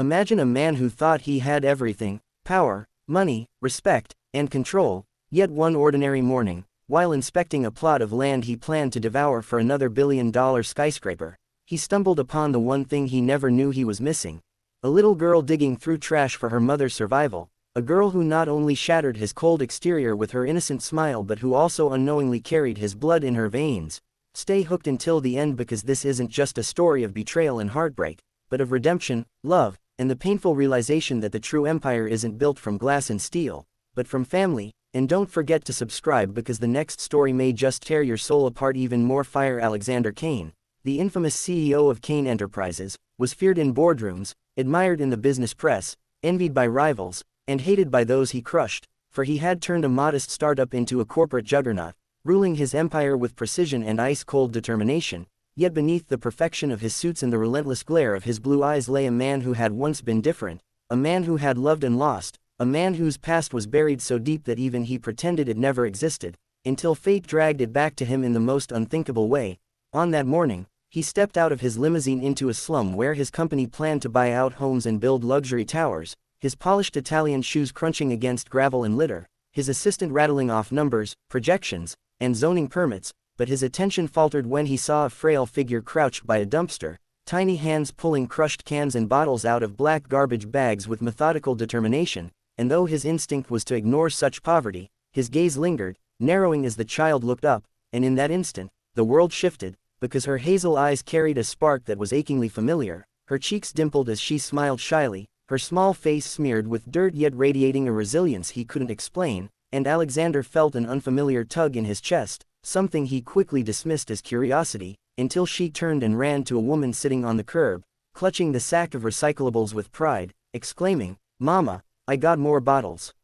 Imagine a man who thought he had everything: power, money, respect, and control, yet one ordinary morning, while inspecting a plot of land he planned to devour for another billion-dollar skyscraper, he stumbled upon the one thing he never knew he was missing: a little girl digging through trash for her mother's survival, a girl who not only shattered his cold exterior with her innocent smile but who also unknowingly carried his blood in her veins. Stay hooked until the end, because this isn't just a story of betrayal and heartbreak, but of redemption, love, and the painful realization that the true empire isn't built from glass and steel, but from family. And don't forget to subscribe, because the next story may just tear your soul apart even more. Fire. Alexander Kane, the infamous CEO of Kane Enterprises, was feared in boardrooms, admired in the business press, envied by rivals, and hated by those he crushed, for he had turned a modest startup into a corporate juggernaut, ruling his empire with precision and ice-cold determination. Yet beneath the perfection of his suits and the relentless glare of his blue eyes lay a man who had once been different, a man who had loved and lost, a man whose past was buried so deep that even he pretended it never existed, until fate dragged it back to him in the most unthinkable way. On that morning, he stepped out of his limousine into a slum where his company planned to buy out homes and build luxury towers, his polished Italian shoes crunching against gravel and litter, his assistant rattling off numbers, projections, and zoning permits. But his attention faltered when he saw a frail figure crouched by a dumpster, tiny hands pulling crushed cans and bottles out of black garbage bags with methodical determination. And though his instinct was to ignore such poverty, his gaze lingered, narrowing as the child looked up, and in that instant, the world shifted, because her hazel eyes carried a spark that was achingly familiar, her cheeks dimpled as she smiled shyly, her small face smeared with dirt yet radiating a resilience he couldn't explain, and Alexander felt an unfamiliar tug in his chest, something he quickly dismissed as curiosity, until she turned and ran to a woman sitting on the curb, clutching the sack of recyclables with pride, exclaiming, "Mama, I got more bottles.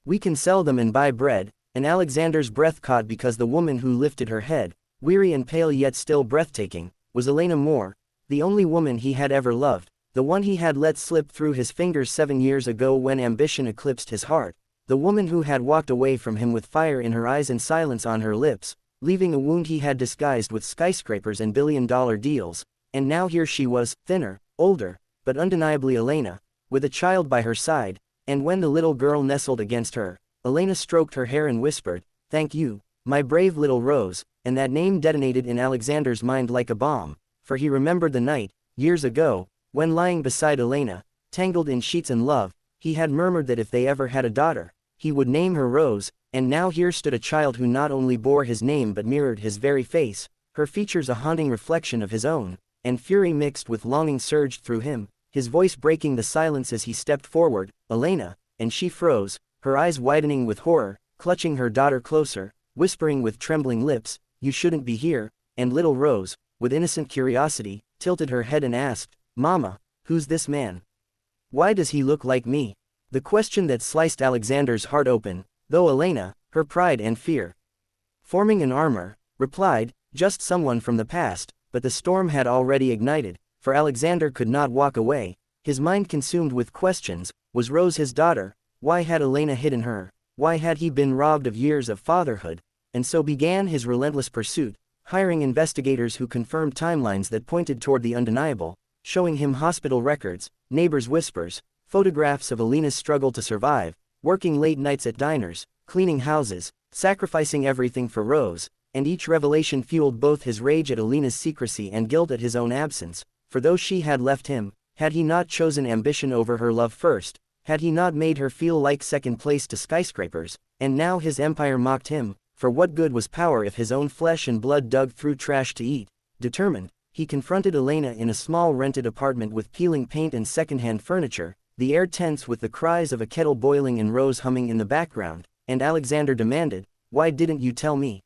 We can sell them and buy bread." And Alexander's breath caught, because the woman who lifted her head, weary and pale yet still breathtaking, was Elena Moore, the only woman he had ever loved, the one he had let slip through his fingers 7 years ago when ambition eclipsed his heart, the woman who had walked away from him with fire in her eyes and silence on her lips, leaving a wound he had disguised with skyscrapers and billion-dollar deals. And now here she was, thinner, older, but undeniably Elena, with a child by her side. And when the little girl nestled against her, Elena stroked her hair and whispered, "Thank you, my brave little Rose." And that name detonated in Alexander's mind like a bomb, for he remembered the night, years ago, when lying beside Elena, tangled in sheets and love, he had murmured that if they ever had a daughter, he would name her Rose. And now here stood a child who not only bore his name but mirrored his very face, her features a haunting reflection of his own, and fury mixed with longing surged through him, his voice breaking the silence as he stepped forward. "Elena," and she froze, her eyes widening with horror, clutching her daughter closer, whispering with trembling lips, "You shouldn't be here." And little Rose, with innocent curiosity, tilted her head and asked, "Mama, who's this man? Why does he look like me?" The question that sliced Alexander's heart open, though Elena, her pride and fear forming an armor, replied, "Just someone from the past." But the storm had already ignited, for Alexander could not walk away, his mind consumed with questions. Was Rose his daughter? Why had Elena hidden her? Why had he been robbed of years of fatherhood? And so began his relentless pursuit, hiring investigators who confirmed timelines that pointed toward the undeniable, showing him hospital records, neighbors' whispers, photographs of Elena's struggle to survive, working late nights at diners, cleaning houses, sacrificing everything for Rose. And each revelation fueled both his rage at Elena's secrecy and guilt at his own absence, for though she had left him, had he not chosen ambition over her love first, had he not made her feel like second place to skyscrapers, and now his empire mocked him, for what good was power if his own flesh and blood dug through trash to eat? Determined, he confronted Elena in a small rented apartment with peeling paint and secondhand furniture, the air tense with the cries of a kettle boiling and Rose humming in the background, and Alexander demanded, "Why didn't you tell me?"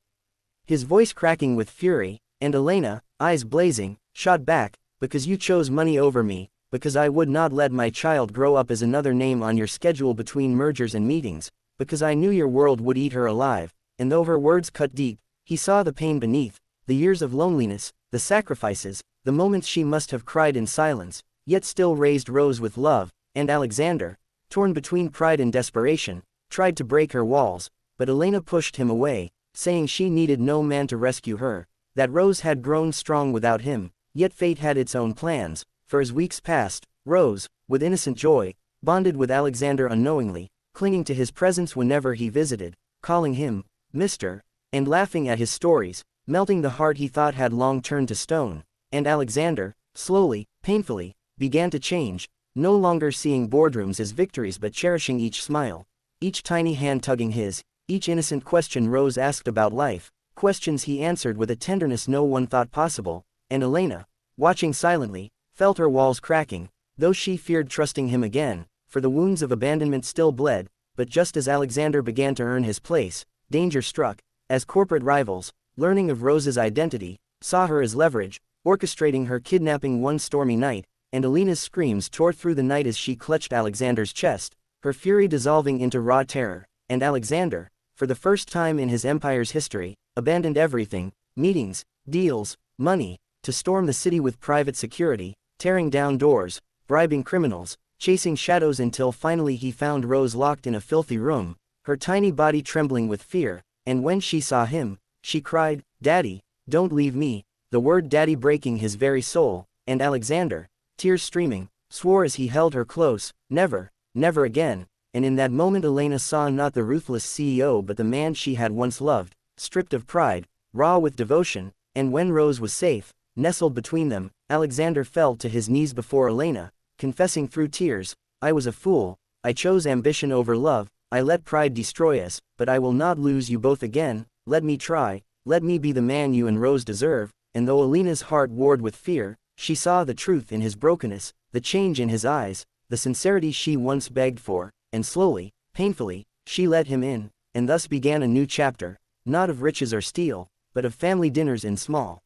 His voice cracking with fury, and Elena, eyes blazing, shot back, "Because you chose money over me, because I would not let my child grow up as another name on your schedule between mergers and meetings, because I knew your world would eat her alive." And though her words cut deep, he saw the pain beneath, the years of loneliness, the sacrifices, the moments she must have cried in silence, yet still raised Rose with love. And Alexander, torn between pride and desperation, tried to break her walls, but Elena pushed him away, saying she needed no man to rescue her, that Rose had grown strong without him. Yet fate had its own plans, for as weeks passed, Rose, with innocent joy, bonded with Alexander unknowingly, clinging to his presence whenever he visited, calling him Mr. and laughing at his stories, melting the heart he thought had long turned to stone. And Alexander, slowly, painfully, began to change, no longer seeing boardrooms as victories but cherishing each smile, each tiny hand tugging his, each innocent question Rose asked about life, questions he answered with a tenderness no one thought possible. And Elena, watching silently, felt her walls cracking, though she feared trusting him again, for the wounds of abandonment still bled. But just as Alexander began to earn his place, danger struck, as corporate rivals, learning of Rose's identity, saw her as leverage, orchestrating her kidnapping one stormy night. And Elena's screams tore through the night as she clutched Alexander's chest, her fury dissolving into raw terror. And Alexander, for the first time in his empire's history, abandoned everything, meetings, deals, money, to storm the city with private security, tearing down doors, bribing criminals, chasing shadows until finally he found Rose locked in a filthy room, her tiny body trembling with fear. And when she saw him, she cried, "Daddy, don't leave me," the word daddy breaking his very soul. And Alexander, tears streaming, swore as he held her close, never, never again. And in that moment Elena saw not the ruthless CEO but the man she had once loved, stripped of pride, raw with devotion. And when Rose was safe, nestled between them, Alexander fell to his knees before Elena, confessing through tears, "I was a fool, I chose ambition over love, I let pride destroy us, but I will not lose you both again, let me try, let me be the man you and Rose deserve." And though Elena's heart warred with fear, she saw the truth in his brokenness, the change in his eyes, the sincerity she once begged for, and slowly, painfully, she let him in. And thus began a new chapter, not of riches or steel, but of family dinners in small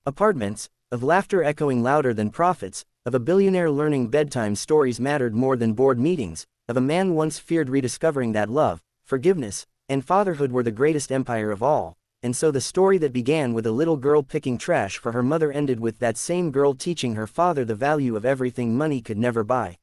apartments, of laughter echoing louder than profits, of a billionaire learning bedtime stories mattered more than board meetings, of a man once feared rediscovering that love, forgiveness, and fatherhood were the greatest empire of all. And so the story that began with a little girl picking trash for her mother ended with that same girl teaching her father the value of everything money could never buy.